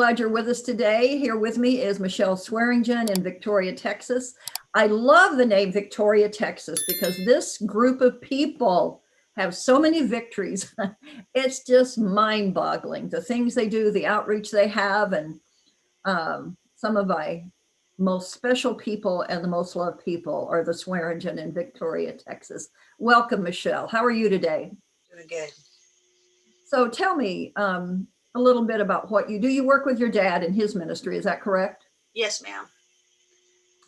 glad you're with us today. Here with me is Michelle Swearingen in Victoria, Texas. I love the name Victoria, Texas, because this group of people have so many victories. It's just mind-boggling, the things they do, the outreach they have, and some of my most special people and the most loved people are the Swearingen in Victoria, Texas. Welcome, Michelle. How are you today? Doing good. So tell me a little bit about what you do. You work with your dad in his ministry, is that correct? Yes, ma'am.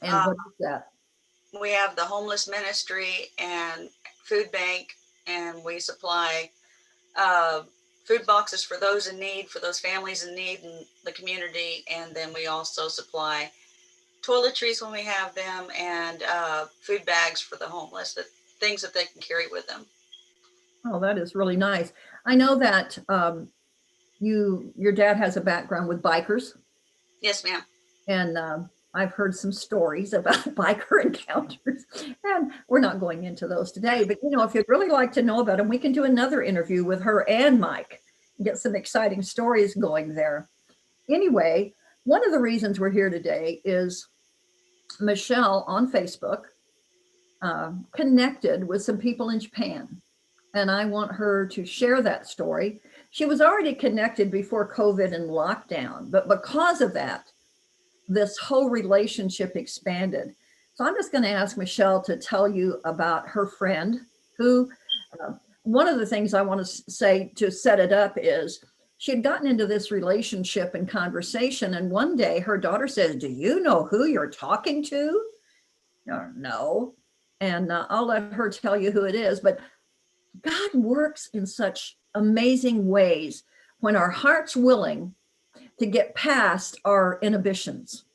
And what is that? We have the homeless ministry and food bank, and we supply uh, food boxes for those in need, for those families in need in the community. And then we also supply toiletries when we have them, and food bags for the homeless, that things that they can carry with them. Oh, that is really nice. I know that your dad has a background with bikers, Yes, ma'am. and I've heard some stories about biker encounters, and we're not going into those today. But if you'd really like to know about them, we can do another interview with her and Mike and get some exciting stories going there. Anyway, one of the reasons we're here today is Michelle on Facebook connected with some people in Japan, and I want her to share that story. She was already connected before COVID and lockdown, but because of that, this whole relationship expanded. So I'm just going to ask Michelle to tell you about her friend who, uh, one of the things I want to say to set it up is she had gotten into this relationship and conversation. And one day her daughter says, "Do you know who you're talking to?" No. And I'll let her tell you who it is. But God works in such amazing ways when our heart's willing to get past our inhibitions.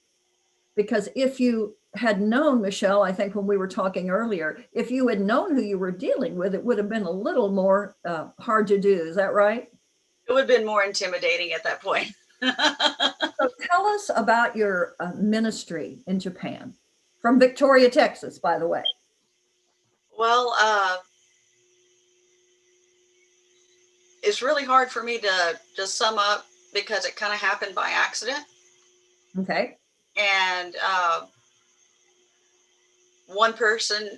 Because if you had known, Michelle, I think when we were talking earlier, if you had known who you were dealing with, it would have been a little more hard to do. Is that right? It would have been more intimidating at that point. So tell us about your ministry in Japan, from Victoria, Texas, by the way. Well, it's really hard for me to just sum up because it kind of happened by accident. Okay. And one person,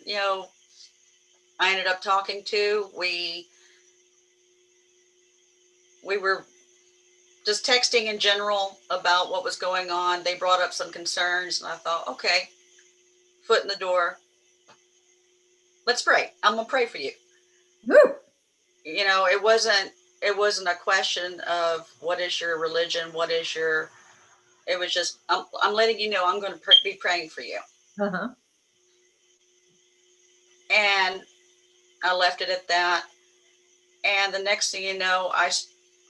I ended up talking to, we were just texting in general about what was going on. They brought up some concerns, and I thought, okay, foot in the door. Let's pray. I'm gonna pray for you. Woo. It wasn't a question of what is your religion, it was just, I'm letting you know I'm going to be praying for you. Uh-huh. And I left it at that. And the next thing you know,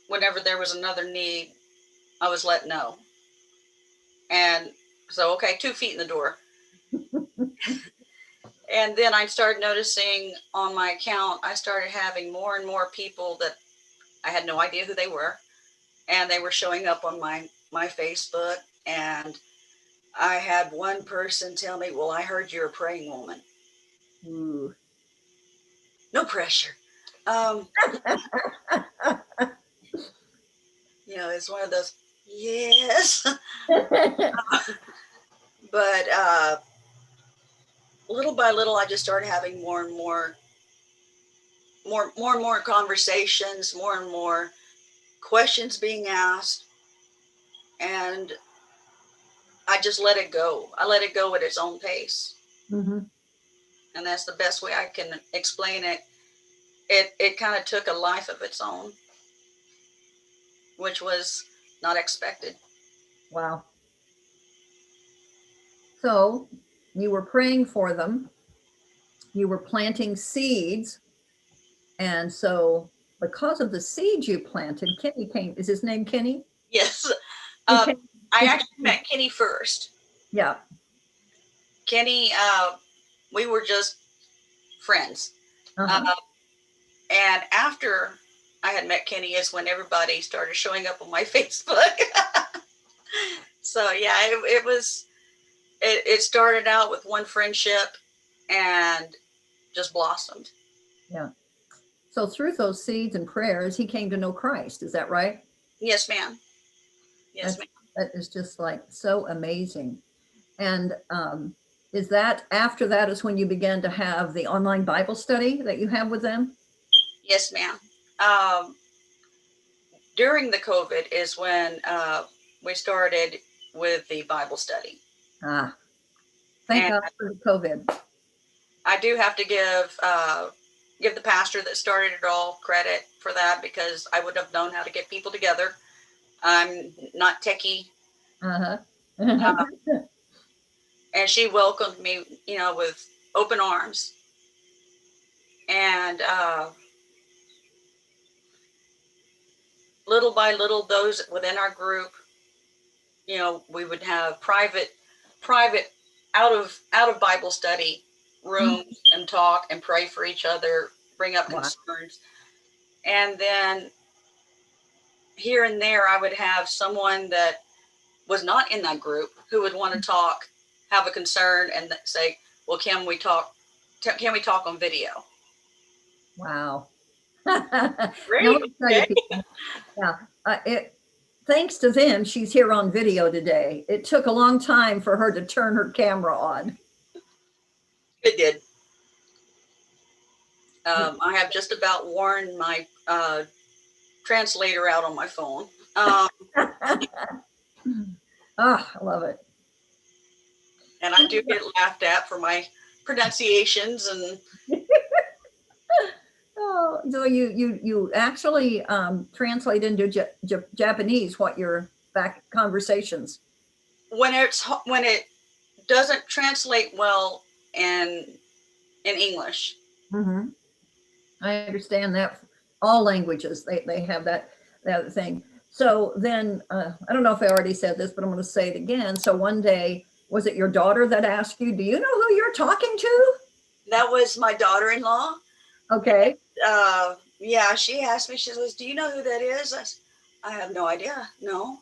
whenever there was another need, I was let know. And so, okay, 2 feet in the door. And then I started noticing on my account, I started having more and more people that I had no idea who they were. And they were showing up on my Facebook. And I had one person tell me, "Well, I heard you're a praying woman." Ooh. No pressure. It's one of those, yes. But little by little, I just started having more and more conversations, more and more questions being asked, and I just let it go. I let it go at its own pace. Mm-hmm. And that's the best way I can explain it. It kind of took a life of its own, which was not expected. Wow. So you were praying for them, you were planting seeds, and so because of the seeds you planted, Kenny came. Is his name Kenny? Yes. He came, I he actually came, met Kenny first. yeah. Kenny, we were just friends. Uh-huh. And after I had met Kenny is when everybody started showing up on my Facebook. So yeah, it started out with one friendship and just blossomed. Yeah. So through those seeds and prayers, he came to know Christ. Is that right? Yes, ma'am. Yes, ma'am. That is just like so amazing. And is that after that is when you began to have the online Bible study that you have with them? Yes, ma'am. Um, During the COVID is when we started with the Bible study. Ah, thank And God for the COVID. I do have to give the pastor that started it all credit for that, because I wouldn't have known how to get people together. I'm not techie, Uh-huh. and she welcomed me, with open arms. And little by little, those within our group, we would have private out of Bible study rooms and talk and pray for each other, bring up Wow. concerns. And then here and there, I would have someone that was not in that group who would want to talk, have a concern, and say, well, can we talk? Can we talk on video? Wow. Now let Great. me tell you, Okay. people. Yeah, thanks to them, she's here on video today. It took a long time for her to turn her camera on. It did. I have just about worn my translator out on my phone. Ah, I love it. And I do get laughed at for my pronunciations. And Oh, so you actually translate into Japanese what your back conversations. when it doesn't translate well in English. Mm-hmm. I understand that. All languages they have that thing. So then I don't know if I already said this, but I'm going to say it again. So one day, was it your daughter that asked you, "Do you know who you're talking to?" That was my daughter-in-law. Okay. Yeah, she asked me. She says, "Do you know who that is?" I have no idea. No.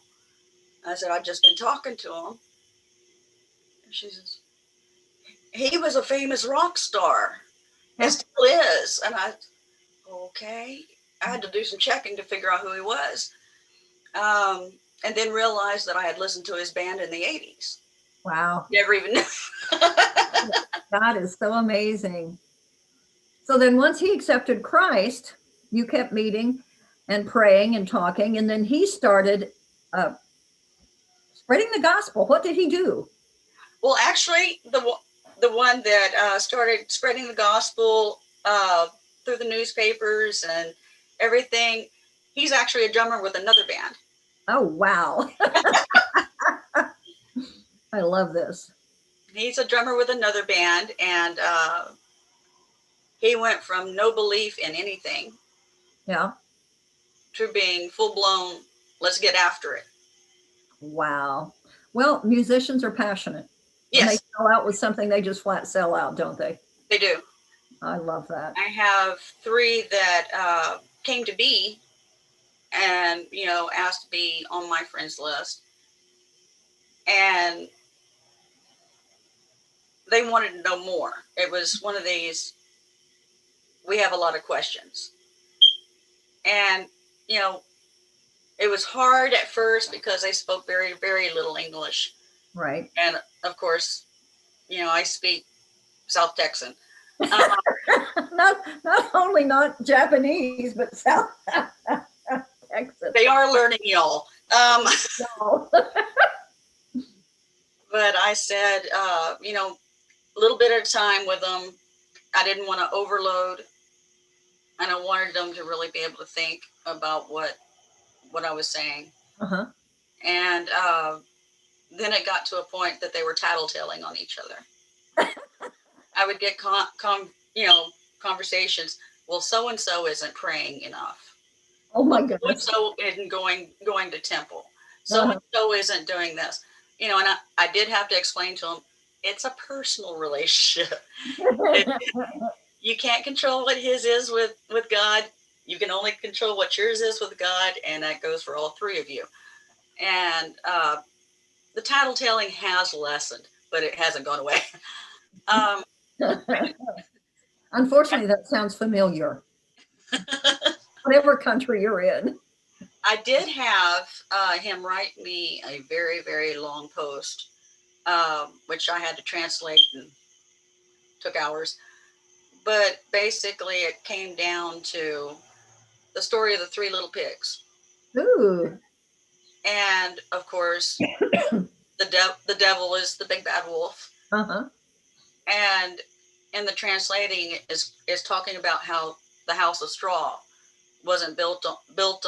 I said, "I've just been talking to him." And she says, "He was a famous rock star, and still is." And okay. I had to do some checking to figure out who he was. And then realized that I had listened to his band in the 80s. Wow. Never even knew. God is so amazing. So then once he accepted Christ, you kept meeting and praying and talking, and then he started uh, spreading the gospel. What did he do? Well, actually, the one that started spreading the gospel through the newspapers and everything, he's actually a drummer with another band. Oh, wow. I love this. He's a drummer with another band, and he went from no belief in anything Yeah. to being full blown. Let's get after it. Wow. Well, musicians are passionate. When they Yes, sell out with something, they just flat sell out, don't they? they do. I love that. I have three that came to be and asked to be on my friends list, and they wanted to know more. It was one of these, we have a lot of questions. And, you know, it was hard at first because I spoke very, very little English. Right. And of course, I speak South Texan. Uh, Not only not Japanese, but South Texas. they are learning, y'all. Wow. But I said, a little bit at a time with them. I didn't want to overload, and I wanted them to really be able to think about what I was saying. Uh-huh. And then it got to a point that they were tattletaling on each other. I would get conversations. Well, so and so isn't praying enough. Oh Well, my so and goodness. so isn't going to temple. So Uh-huh. and so isn't doing this. And I did have to explain to them, it's a personal relationship. It, you can't control what his is with God. You can only control what yours is with God, and that goes for all three of you. And the tattletaling has lessened, but it hasn't gone away. Um, Unfortunately, that sounds familiar. Whatever country you're in. I did have him write me a very, very long post, which I had to translate and took hours. But basically, it came down to the story of the three little pigs. Ooh. And of course, the devil is the big bad wolf. Uh-huh. And in the translating is talking about how the house of straw wasn't built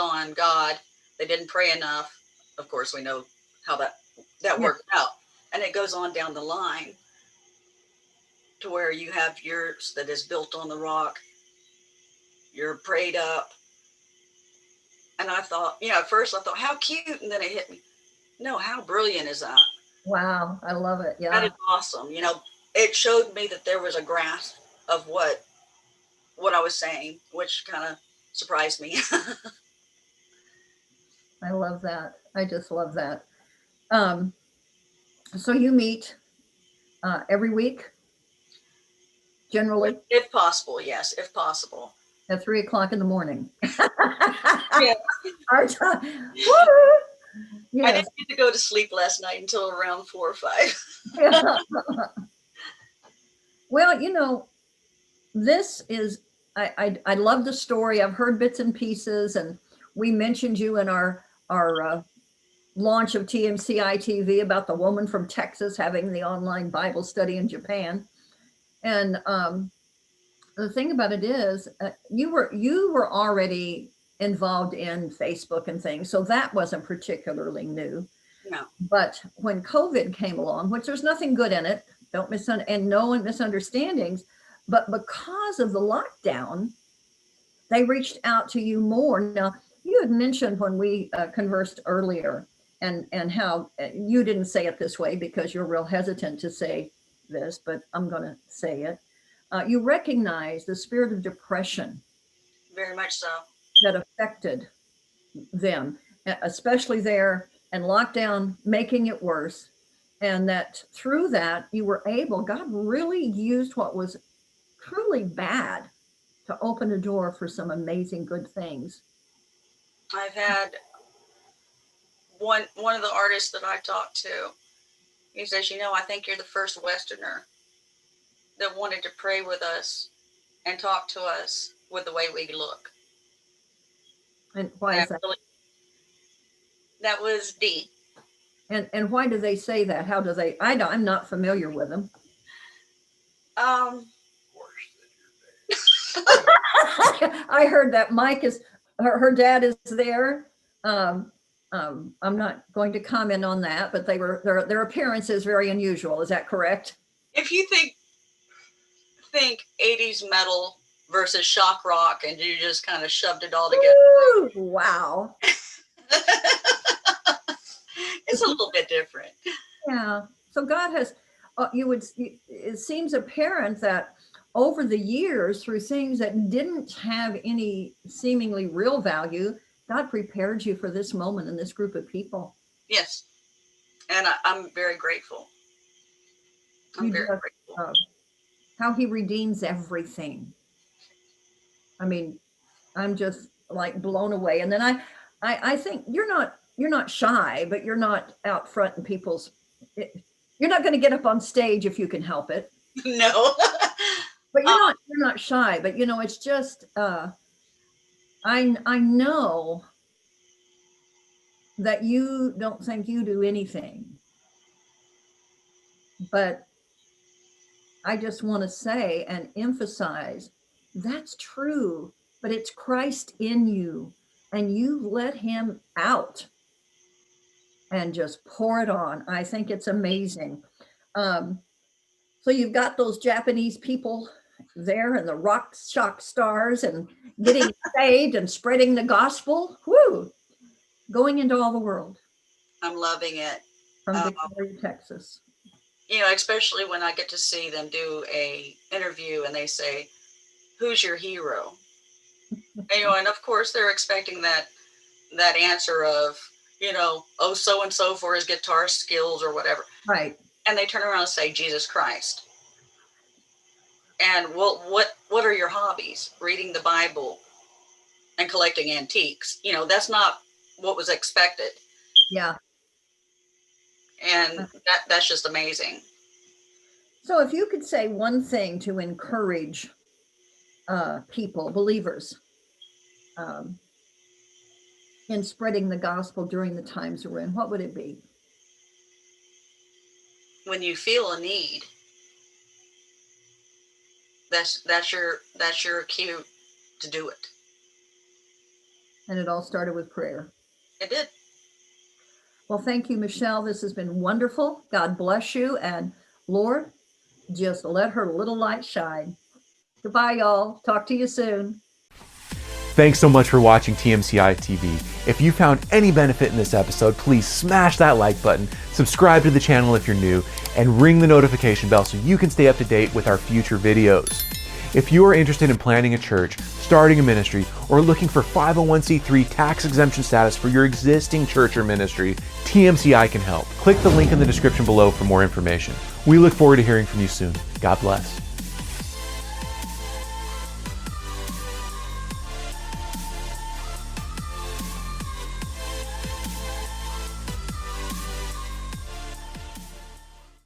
on God. They didn't pray enough. Of course, we know how that Yeah. worked out. And it goes on down the line to where you have yours that is built on the rock. You're prayed up. And I thought, at first I thought, how cute. And then it hit me. No, how brilliant is that? Wow. I love it. That Yeah. is awesome. It showed me that there was a grasp of what I was saying, which kind of surprised me. I love that. I just love that. Um, so you meet every week, generally If possible, yes, if possible. at 3 o'clock in the morning. Yeah. Our time. Woo! I Yes. didn't get to go to sleep last night until around 4 or 5. Well, this is, I love the story. I've heard bits and pieces, and we mentioned you in our launch of TMCI TV about the woman from Texas having the online Bible study in Japan. And the thing about it is, you were already involved in Facebook and things, so that wasn't particularly new. No. But when COVID came along, which there's nothing good in it, don't and no one misunderstandings, but because of the lockdown, they reached out to you more. Now, you had mentioned when we conversed earlier, and how you didn't say it this way because you're real hesitant to say this, but I'm going to say it. You recognize the spirit of depression Very much so. that affected them, especially there, and lockdown making it worse. And that through that, you were able, God really used what was truly bad to open a door for some amazing good things. I've had one of the artists that I talked to. He says, I think you're the first Westerner that wanted to pray with us and talk to us with the way we look. And why And is that? really, that was D. And why do they say that? How do they? I'm not familiar with them. Um, I heard that Mike is her dad is there. Um, I'm not going to comment on that, but their appearance is very unusual. Is that correct? if you think 80s metal versus shock rock and you just kind of shoved it all together. Woo! Wow. It's a little bit different. Yeah. So God has, it seems apparent that over the years, through things that didn't have any seemingly real value, God prepared you for this moment and this group of people. Yes. And I'm very grateful. I'm You very just, grateful. how he redeems everything. I mean, I'm just like blown away. And then I think you're not shy, but you're not out front in people's, you're not going to get up on stage if you can help it. No. But you're not shy, but it's just I know that you don't think you do anything, but I just want to say and emphasize that's true, but it's Christ in you, and you let him out and just pour it on. I think it's amazing. Um, so you've got those Japanese people there and the rock shock stars and getting saved and spreading the gospel. Whoo! Going into all the world I'm loving it. from Um, Victoria, Texas. especially when I get to see them do a interview and they say, "Who's your hero?" And of course they're expecting that answer of, oh, so and so for his guitar skills or whatever. Right. And they turn around and say Jesus Christ. And well, what are your hobbies? Reading the Bible and collecting antiques. That's not what was expected. Yeah. And that's just amazing. So if you could say one thing to encourage people, believers, um, in spreading the gospel during the times we're in, what would it be? When you feel a need, that's your cue to do it. And it all started with prayer. It did. Well, thank you, Michelle. This has been wonderful. God bless you. And Lord, just let her little light shine. Goodbye, y'all. Talk to you soon. Thanks so much for watching TMCI TV. If you found any benefit in this episode, please smash that like button, subscribe to the channel if you're new, and ring the notification bell so you can stay up to date with our future videos. If you are interested in planning a church, starting a ministry, or looking for 501c3 tax exemption status for your existing church or ministry, TMCI can help. Click the link in the description below for more information. We look forward to hearing from you soon. God bless.